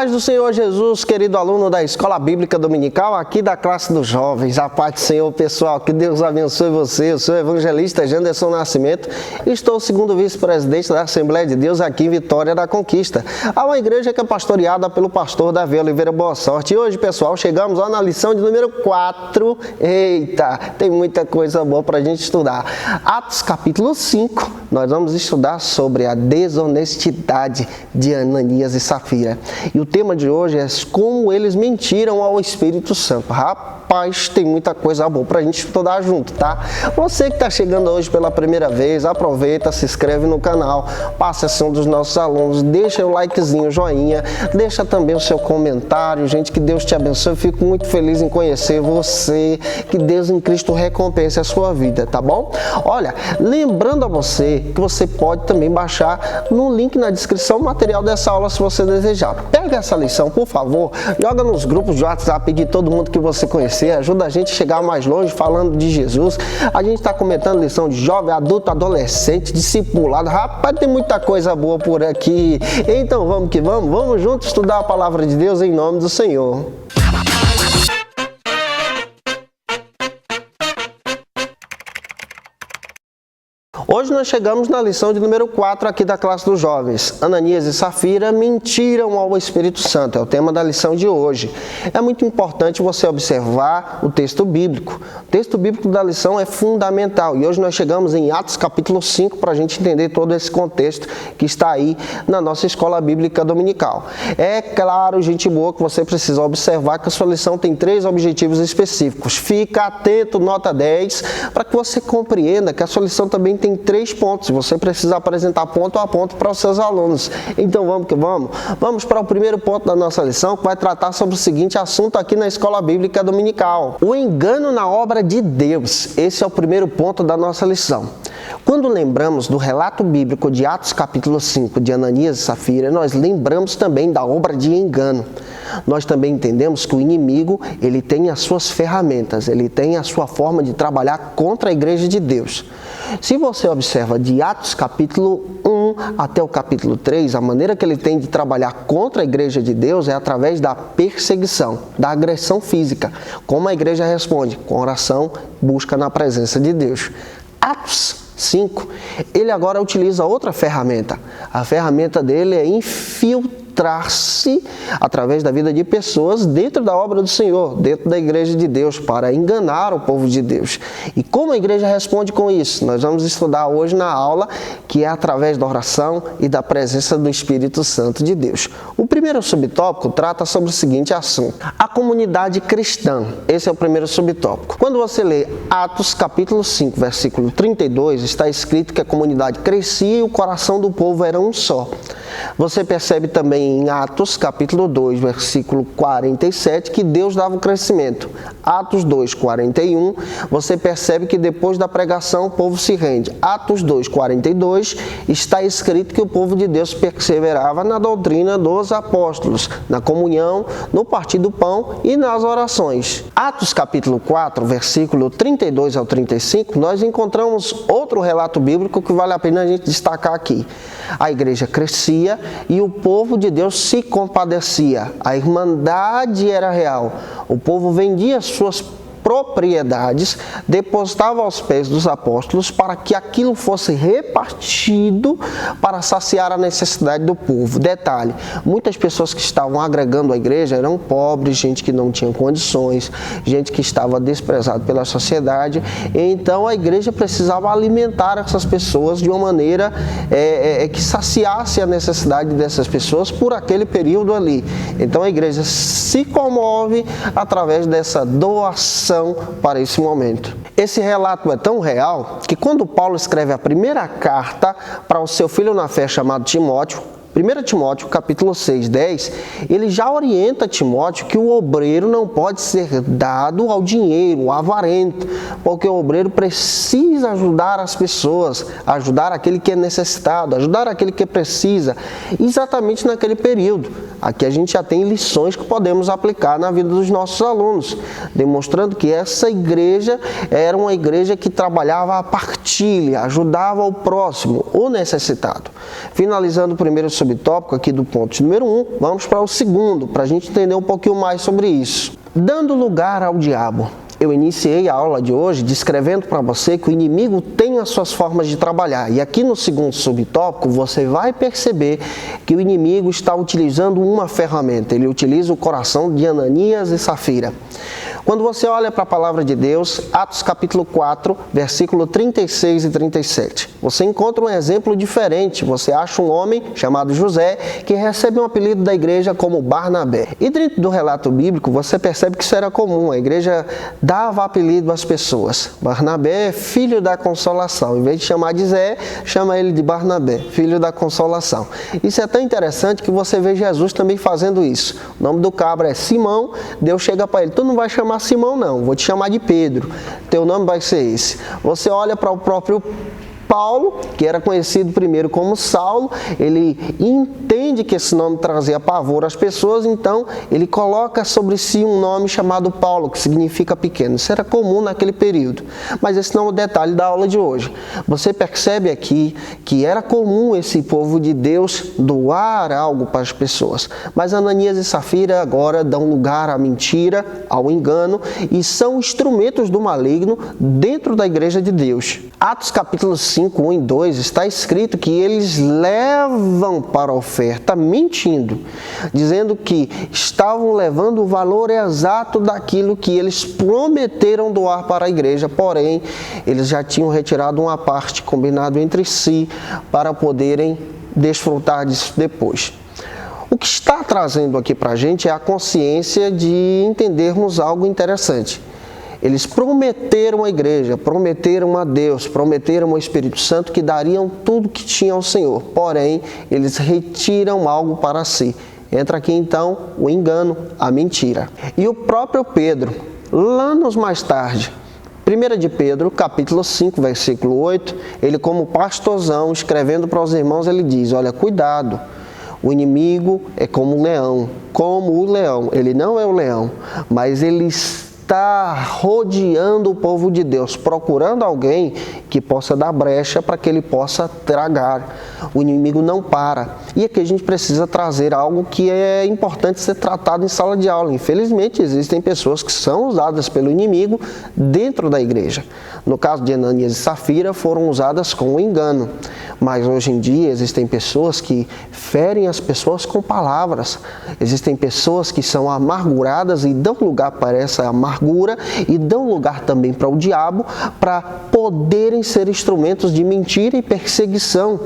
paz do Senhor Jesus, querido aluno da Escola Bíblica Dominical, aqui da classe dos jovens. A paz do Senhor, pessoal, que Deus abençoe você. Eu sou o evangelista Janderson Nascimento e estou segundo vice-presidente da Assembleia de Deus aqui em Vitória da Conquista. Há uma igreja que é pastoreada pelo pastor Davi Oliveira Boa Sorte. E hoje, pessoal, chegamos lá na lição de número 4. Eita, tem muita coisa boa para a gente estudar. Atos capítulo 5, nós vamos estudar sobre a desonestidade de Ananias e Safira. E o tema de hoje é como eles mentiram ao Espírito Santo. Rapaz, tem muita coisa boa pra gente estudar junto, tá? Você que está chegando hoje pela primeira vez, aproveita, se inscreve no canal, passa a ser um dos nossos alunos, deixa o likezinho, joinha, deixa também o seu comentário. Gente, que Deus te abençoe. Eu fico muito feliz em conhecer você, que Deus em Cristo recompense a sua vida, tá bom? Olha, lembrando a você que você pode também baixar no link na descrição o material dessa aula se você desejar. Pega essa lição, por favor, joga nos grupos de WhatsApp de todo mundo que você conhecer, ajuda a gente a chegar mais longe falando de Jesus. A gente está comentando lição de jovem, adulto, adolescente, discipulado. Rapaz, tem muita coisa boa por aqui. Então vamos que vamos juntos estudar a palavra de Deus em nome do Senhor. Hoje nós chegamos na lição de número 4 aqui da classe dos jovens. Ananias e Safira mentiram ao Espírito Santo, é o tema da lição de hoje. É muito importante você observar o texto bíblico. O texto bíblico da lição é fundamental e hoje nós chegamos em Atos capítulo 5 para a gente entender todo esse contexto que está aí na nossa Escola Bíblica Dominical. É claro, gente boa, que você precisa observar que a sua lição tem 3 objetivos específicos. Fica atento, nota 10, para que você compreenda que a sua lição também tem 3 pontos. Você precisa apresentar ponto a ponto para os seus alunos. Então vamos que vamos. Vamos para o primeiro ponto da nossa lição, que vai tratar sobre o seguinte assunto aqui na Escola Bíblica Dominical: o engano na obra de Deus. Esse é o primeiro ponto da nossa lição. Quando lembramos do relato bíblico de Atos capítulo 5 de Ananias e Safira, nós lembramos também da obra de engano. Nós também entendemos que o inimigo, ele tem as suas ferramentas, ele tem a sua forma de trabalhar contra a igreja de Deus. Se você observa de Atos capítulo 1 até o capítulo 3, a maneira que ele tem de trabalhar contra a igreja de Deus é através da perseguição, da agressão física. Como a igreja responde? Com oração, busca na presença de Deus. Atos 5, ele agora utiliza outra ferramenta. A ferramenta dele é infiltrar-se através da vida de pessoas dentro da obra do Senhor, dentro da igreja de Deus, para enganar o povo de Deus. E como a igreja responde com isso? Nós vamos estudar hoje na aula, que é através da oração e da presença do Espírito Santo de Deus. O primeiro subtópico trata sobre o seguinte assunto: a comunidade cristã. Esse é o primeiro subtópico. Quando você lê Atos capítulo 5, versículo 32, está escrito que a comunidade crescia e o coração do povo era um só. Você percebe também em Atos capítulo 2, versículo 47, que Deus dava o crescimento. Atos 2, 41, você percebe que depois da pregação o povo se rende. Atos 2, 42, está escrito que o povo de Deus perseverava na doutrina dos apóstolos, na comunhão, no partir do pão e nas orações. Atos capítulo 4, versículo 32 ao 35, nós encontramos outro relato bíblico que vale a pena a gente destacar aqui. A igreja crescia e o povo de Deus se compadecia. A irmandade era real. O povo vendia suas propriedades, depositava aos pés dos apóstolos para que aquilo fosse repartido para saciar a necessidade do povo. Detalhe, muitas pessoas que estavam agregando a igreja eram pobres, gente que não tinha condições, gente que estava desprezada pela sociedade. Então a igreja precisava alimentar essas pessoas de uma maneira que saciasse a necessidade dessas pessoas por aquele período ali. Então a igreja se comove através dessa doação para esse momento. Esse relato é tão real que quando Paulo escreve a primeira carta para o seu filho na fé chamado Timóteo, 1 Timóteo, capítulo 6, 10, ele já orienta Timóteo que o obreiro não pode ser dado ao dinheiro, ao avarento, porque o obreiro precisa ajudar as pessoas, ajudar aquele que é necessitado, ajudar aquele que precisa, exatamente naquele período. Aqui a gente já tem lições que podemos aplicar na vida dos nossos alunos, demonstrando que essa igreja era uma igreja que trabalhava a partilha, ajudava o próximo, o necessitado. Finalizando o primeiro subtópico, subtópico aqui do ponto número 1, vamos para o segundo, para a gente entender um pouquinho mais sobre isso. Dando lugar ao diabo. Eu iniciei a aula de hoje descrevendo para você que o inimigo tem as suas formas de trabalhar. E aqui no segundo subtópico você vai perceber que o inimigo está utilizando uma ferramenta. Ele utiliza o coração de Ananias e Safira. Quando você olha para a palavra de Deus, Atos capítulo 4, versículo 36 e 37, você encontra um exemplo diferente. Você acha um homem chamado José que recebe um apelido da igreja como Barnabé. E dentro do relato bíblico você percebe que isso era comum. A igreja dava apelido às pessoas. Barnabé, filho da consolação. Em vez de chamar de Zé, chama ele de Barnabé, filho da consolação. Isso é tão interessante que você vê Jesus também fazendo isso. O nome do cabra é Simão. Deus chega para ele: tu não vai chamar Simão não, vou te chamar de Pedro, teu nome vai ser esse. Você olha para o próprio Paulo, que era conhecido primeiro como Saulo, ele entende que esse nome trazia pavor às pessoas, então ele coloca sobre si um nome chamado Paulo, que significa pequeno. Isso era comum naquele período, mas esse não é o detalhe da aula de hoje. Você percebe aqui que era comum esse povo de Deus doar algo para as pessoas, mas Ananias e Safira agora dão lugar à mentira, ao engano, e são instrumentos do maligno dentro da igreja de Deus. Atos capítulo 5, 1 e 2, está escrito que eles levam para a oferta mentindo, dizendo que estavam levando o valor exato daquilo que eles prometeram doar para a igreja, porém, eles já tinham retirado uma parte, combinado entre si, para poderem desfrutar disso depois. O que está trazendo aqui para a gente é a consciência de entendermos algo interessante. Eles prometeram à igreja, prometeram a Deus, prometeram ao Espírito Santo que dariam tudo que tinham ao Senhor. Porém, eles retiram algo para si. Entra aqui então o engano, a mentira. E o próprio Pedro, anos mais tarde, 1 de Pedro, capítulo 5, versículo 8, ele como pastorzão, escrevendo para os irmãos, ele diz: olha, cuidado, o inimigo é como um leão, como o leão. Ele não é o leão, mas ele está rodeando o povo de Deus, procurando alguém que possa dar brecha para que ele possa tragar. O inimigo não para. E aqui a gente precisa trazer algo que é importante ser tratado em sala de aula. Infelizmente, existem pessoas que são usadas pelo inimigo dentro da igreja. No caso de Ananias e Safira, foram usadas com engano. Mas hoje em dia existem pessoas que ferem as pessoas com palavras. Existem pessoas que são amarguradas e dão lugar para essa amargura e dão lugar também para o diabo, para poderem ser instrumentos de mentira e perseguição.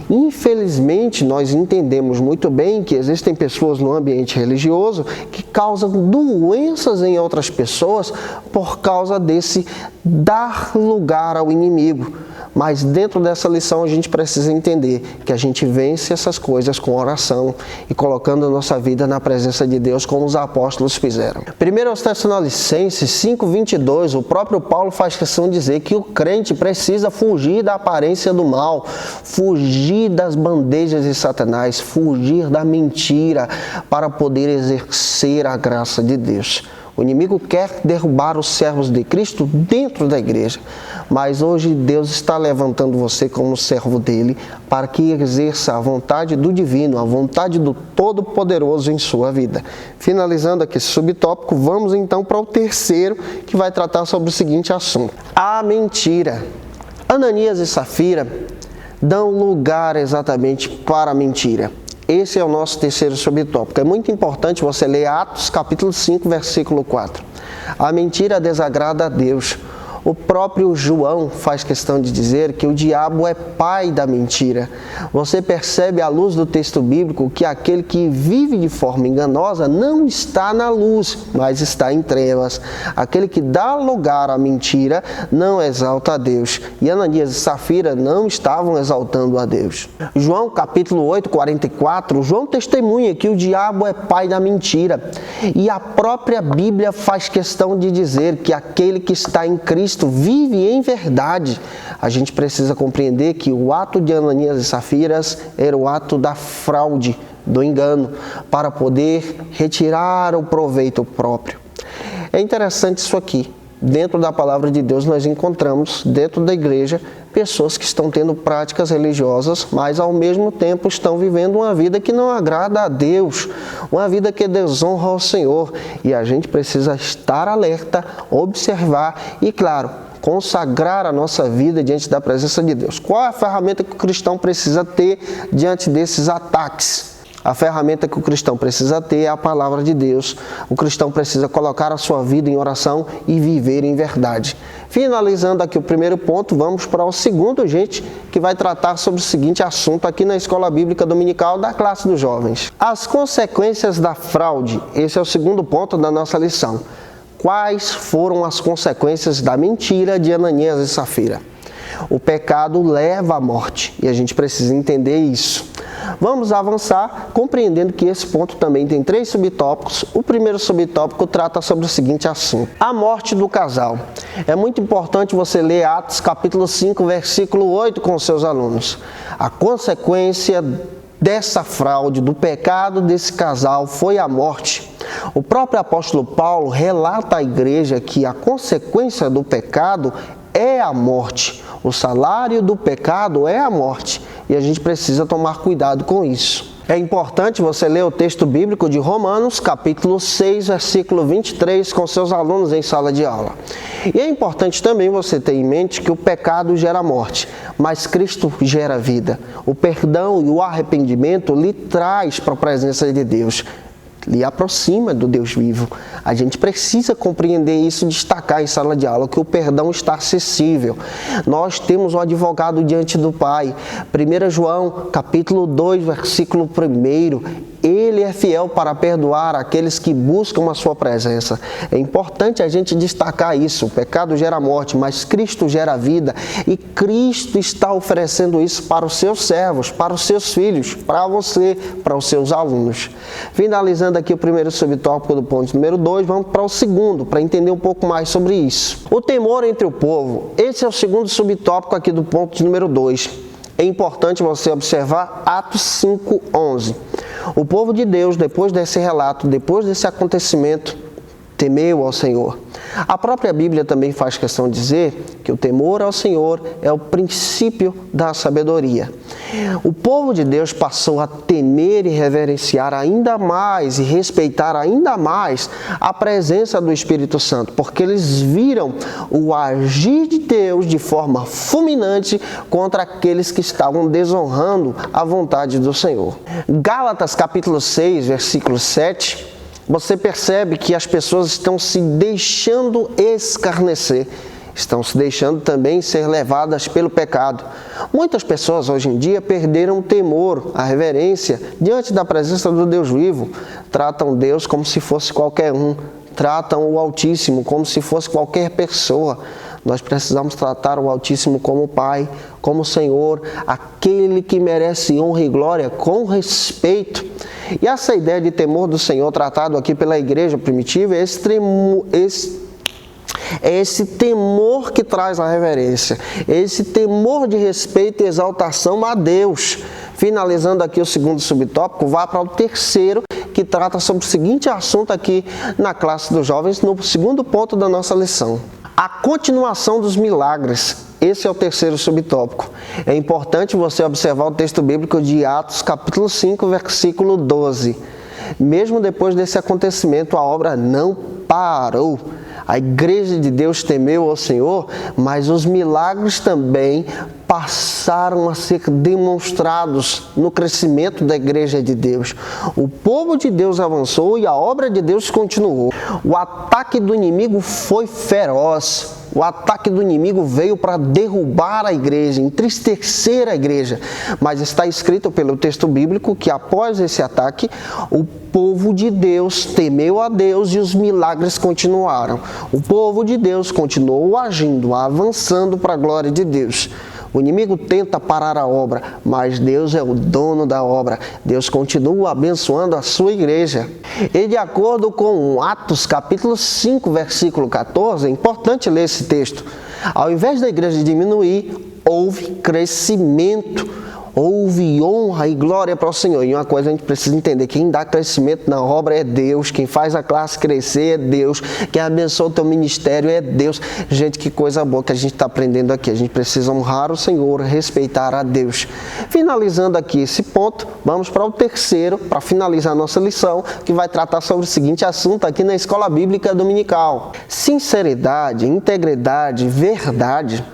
Infelizmente, nós entendemos muito bem que existem pessoas no ambiente religioso que causam doenças em outras pessoas por causa desse dar lugar ao inimigo. Mas dentro dessa lição a gente precisa entender que a gente vence essas coisas com oração e colocando a nossa vida na presença de Deus, como os apóstolos fizeram. 1 Tessalonicenses 5:22, o próprio Paulo faz questão de dizer que o crente precisa fugir da aparência do mal, fugir das bandejas de Satanás, fugir da mentira para poder exercer a graça de Deus. O inimigo quer derrubar os servos de Cristo dentro da igreja, mas hoje Deus está levantando você como servo dele para que exerça a vontade do divino, a vontade do Todo-Poderoso em sua vida. Finalizando aqui esse subtópico, vamos então para o terceiro, que vai tratar sobre o seguinte assunto: a mentira. Ananias e Safira dão lugar exatamente para a mentira. Esse é o nosso terceiro subtópico. É muito importante você ler Atos capítulo 5, versículo 4. A mentira desagrada a Deus. O próprio João faz questão de dizer que o diabo é pai da mentira. Você percebe à luz do texto bíblico que aquele que vive de forma enganosa não está na luz, mas está em trevas. Aquele que dá lugar à mentira não exalta a Deus. E Ananias e Safira não estavam exaltando a Deus. João capítulo 8, 44, João testemunha que o diabo é pai da mentira. E a própria Bíblia faz questão de dizer que aquele que está em Cristo vive em verdade. A gente precisa compreender que o ato de Ananias e Safiras era o ato da fraude, do engano, para poder retirar o proveito próprio. É interessante isso aqui. Dentro da palavra de Deus nós encontramos, dentro da igreja, pessoas que estão tendo práticas religiosas, mas ao mesmo tempo estão vivendo uma vida que não agrada a Deus, uma vida que desonra ao Senhor. E a gente precisa estar alerta, observar e, claro, consagrar a nossa vida diante da presença de Deus. Qual é a ferramenta que o cristão precisa ter diante desses ataques? A ferramenta que o cristão precisa ter é a palavra de Deus. O cristão precisa colocar a sua vida em oração e viver em verdade. Finalizando aqui o primeiro ponto, vamos para o segundo, gente, que vai tratar sobre o seguinte assunto aqui na Escola Bíblica Dominical da classe dos jovens. As consequências da fraude. Esse é o segundo ponto da nossa lição. Quais foram as consequências da mentira de Ananias e Safira? O pecado leva à morte e a gente precisa entender isso. Vamos avançar compreendendo que esse ponto também tem 3 subtópicos. O primeiro subtópico trata sobre o seguinte assunto: a morte do casal. É muito importante você ler Atos capítulo 5, versículo 8 com seus alunos. A consequência dessa fraude, do pecado desse casal, foi a morte. O próprio apóstolo Paulo relata à igreja que a consequência do pecado é a morte. O salário do pecado é a morte. E a gente precisa tomar cuidado com isso. É importante você ler o texto bíblico de Romanos, capítulo 6, versículo 23, com seus alunos em sala de aula. E é importante também você ter em mente que o pecado gera morte, mas Cristo gera vida. O perdão e o arrependimento lhe traz para a presença de Deus, lhe aproxima do Deus vivo. A gente precisa compreender isso e destacar em sala de aula que o perdão está acessível. Nós temos um advogado diante do Pai. 1 João, capítulo 2, versículo 1. Ele é fiel para perdoar aqueles que buscam a sua presença. É importante a gente destacar isso. O pecado gera morte, mas Cristo gera vida. E Cristo está oferecendo isso para os seus servos, para os seus filhos, para você, para os seus alunos. Finalizando aqui o primeiro subtópico do ponto número 2, vamos para o segundo, para entender um pouco mais sobre isso. O temor entre o povo. Esse é o segundo subtópico aqui do ponto número 2. É importante você observar Atos 5:11. O povo de Deus, depois desse relato, depois desse acontecimento, temeu ao Senhor. A própria Bíblia também faz questão de dizer que o temor ao Senhor é o princípio da sabedoria. O povo de Deus passou a temer e reverenciar ainda mais e respeitar ainda mais a presença do Espírito Santo, porque eles viram o agir de Deus de forma fulminante contra aqueles que estavam desonrando a vontade do Senhor. Gálatas capítulo 6, versículo 7, você percebe que as pessoas estão se deixando escarnecer, estão se deixando também ser levadas pelo pecado. Muitas pessoas hoje em dia perderam o temor, a reverência diante da presença do Deus vivo. Tratam Deus como se fosse qualquer um, tratam o Altíssimo como se fosse qualquer pessoa. Nós precisamos tratar o Altíssimo como Pai, como Senhor, aquele que merece honra e glória com respeito. E essa ideia de temor do Senhor tratado aqui pela igreja primitiva é esse temor que traz a reverência, esse temor de respeito e exaltação a Deus. Finalizando aqui o segundo subtópico, vá para o terceiro, que trata sobre o seguinte assunto aqui na classe dos jovens, no segundo ponto da nossa lição. A continuação dos milagres. Esse é o terceiro subtópico. É importante você observar o texto bíblico de Atos, capítulo 5, versículo 12. Mesmo depois desse acontecimento, a obra não parou. A igreja de Deus temeu ao Senhor, mas os milagres também passaram a ser demonstrados no crescimento da igreja de Deus. O povo de Deus avançou e a obra de Deus continuou. O ataque do inimigo foi feroz. O ataque do inimigo veio para derrubar a igreja, entristecer a igreja. Mas está escrito pelo texto bíblico que após esse ataque, o povo de Deus temeu a Deus e os milagres continuaram. O povo de Deus continuou agindo, avançando para a glória de Deus. O inimigo tenta parar a obra, mas Deus é o dono da obra. Deus continua abençoando a sua igreja. E de acordo com Atos capítulo 5, versículo 14, é importante ler esse texto. Ao invés da igreja diminuir, houve crescimento. Ouve e honra e glória para o Senhor. E uma coisa a gente precisa entender, quem dá crescimento na obra é Deus, quem faz a classe crescer é Deus, quem abençoa o teu ministério é Deus. Gente, que coisa boa que a gente está aprendendo aqui. A gente precisa honrar o Senhor, respeitar a Deus. Finalizando aqui esse ponto, vamos para o terceiro, para finalizar a nossa lição, que vai tratar sobre o seguinte assunto aqui na Escola Bíblica Dominical. Sinceridade, integridade, verdade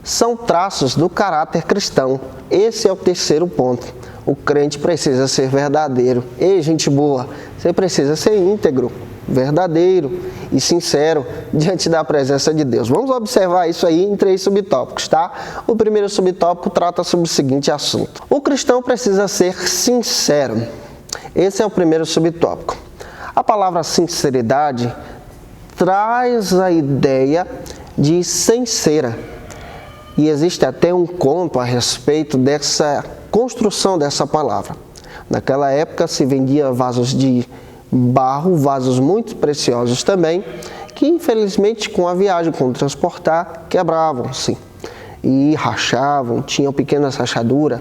são traços do caráter cristão. Esse é o terceiro ponto. O crente precisa ser verdadeiro. Ei, gente boa, você precisa ser íntegro, verdadeiro e sincero diante da presença de Deus. Vamos observar isso aí em 3 subtópicos, tá? O primeiro subtópico trata sobre o seguinte assunto. O cristão precisa ser sincero. Esse é o primeiro subtópico. A palavra sinceridade traz a ideia de sincera. E existe até um conto a respeito dessa construção dessa palavra. Naquela época se vendia vasos de barro, vasos muito preciosos também, que infelizmente com a viagem, com o transportar, quebravam-se e rachavam, tinham pequenas rachaduras.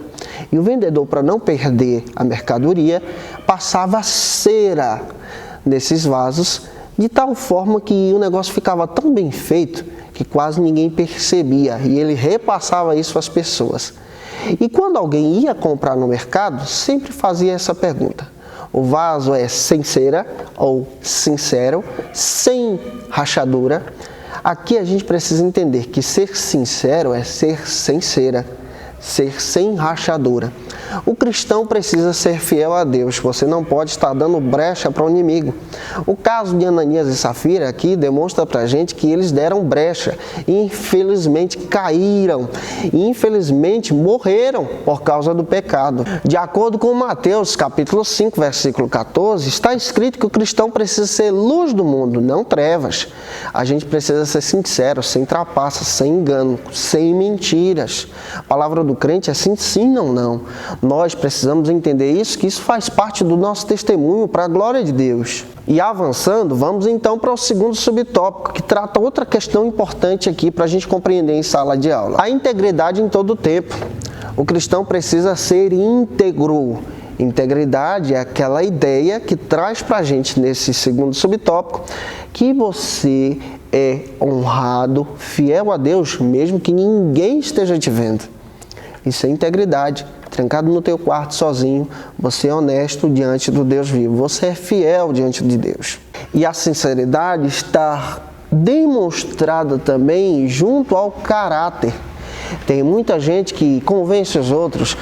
E o vendedor, para não perder a mercadoria, passava cera nesses vasos, de tal forma que o negócio ficava tão bem feito que quase ninguém percebia, e ele repassava isso às pessoas. E quando alguém ia comprar no mercado, sempre fazia essa pergunta: o vaso é sem cera ou sincero, sem rachadura? Aqui a gente precisa entender que ser sincero é ser sem cera, ser sem rachadura. O cristão precisa ser fiel a Deus. Você não pode estar dando brecha para o inimigo. O caso de Ananias e Safira aqui demonstra para a gente que eles deram brecha e infelizmente caíram. E infelizmente morreram por causa do pecado. De acordo com Mateus capítulo 5, versículo 14, está escrito que o cristão precisa ser luz do mundo, não trevas. A gente precisa ser sincero, sem trapaças, sem engano, sem mentiras. A palavra do crente é sim, sim, não, não. Nós precisamos entender isso, que isso faz parte do nosso testemunho para a glória de Deus. E avançando, vamos então para o segundo subtópico, que trata outra questão importante aqui para a gente compreender em sala de aula. A integridade em todo o tempo. O cristão precisa ser íntegro. Integridade é aquela ideia que traz para a gente nesse segundo subtópico que você é honrado, fiel a Deus, mesmo que ninguém esteja te vendo. Isso é integridade. Trancado no teu quarto sozinho, você é honesto diante do Deus vivo. Você é fiel diante de Deus. E a sinceridade está demonstrada também junto ao caráter. Tem muita gente que convence os outros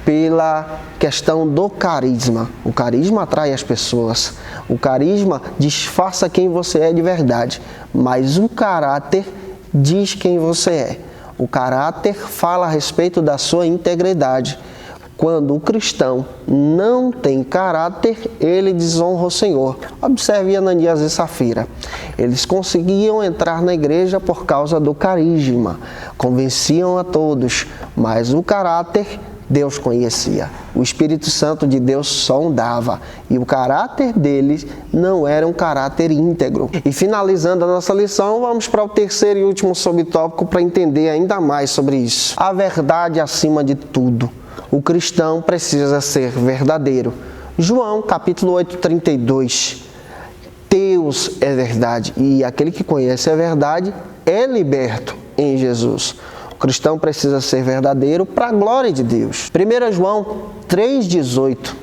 pela questão do carisma. O carisma atrai as pessoas. O carisma disfarça quem você é de verdade. Mas o caráter diz quem você é. O caráter fala a respeito da sua integridade. Quando o cristão não tem caráter, ele desonra o Senhor. Observe Ananias e Safira. Eles conseguiam entrar na igreja por causa do carisma. Convenciam a todos, mas o caráter Deus conhecia. O Espírito Santo de Deus sondava. E o caráter deles não era um caráter íntegro. E finalizando a nossa lição, vamos para o terceiro e último subtópico para entender ainda mais sobre isso. A verdade acima de tudo. O cristão precisa ser verdadeiro. João, capítulo 8, 32. Deus é verdade e aquele que conhece a verdade é liberto em Jesus. O cristão precisa ser verdadeiro para a glória de Deus. 1 João 3,18.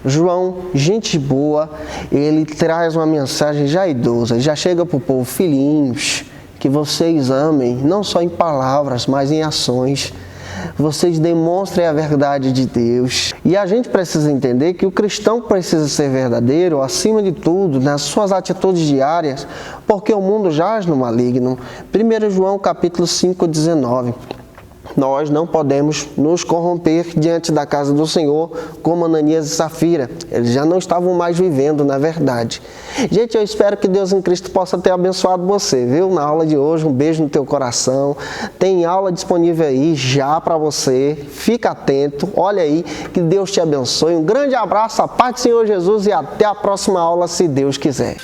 João, gente boa, ele traz uma mensagem já idosa, já chega para o povo: filhinhos, que vocês amem, não só em palavras, mas em ações. Vocês demonstrem a verdade de Deus. E a gente precisa entender que o cristão precisa ser verdadeiro, acima de tudo, nas suas atitudes diárias, porque o mundo jaz no maligno. 1 João capítulo 5, 19. Nós não podemos nos corromper diante da casa do Senhor como Ananias e Safira. Eles já não estavam mais vivendo na verdade. Gente, eu espero que Deus em Cristo possa ter abençoado você, viu? Na aula de hoje, um beijo no teu coração. Tem aula disponível aí já para você. Fica atento, olha aí, que Deus te abençoe. Um grande abraço, a paz do Senhor Jesus e até a próxima aula, se Deus quiser.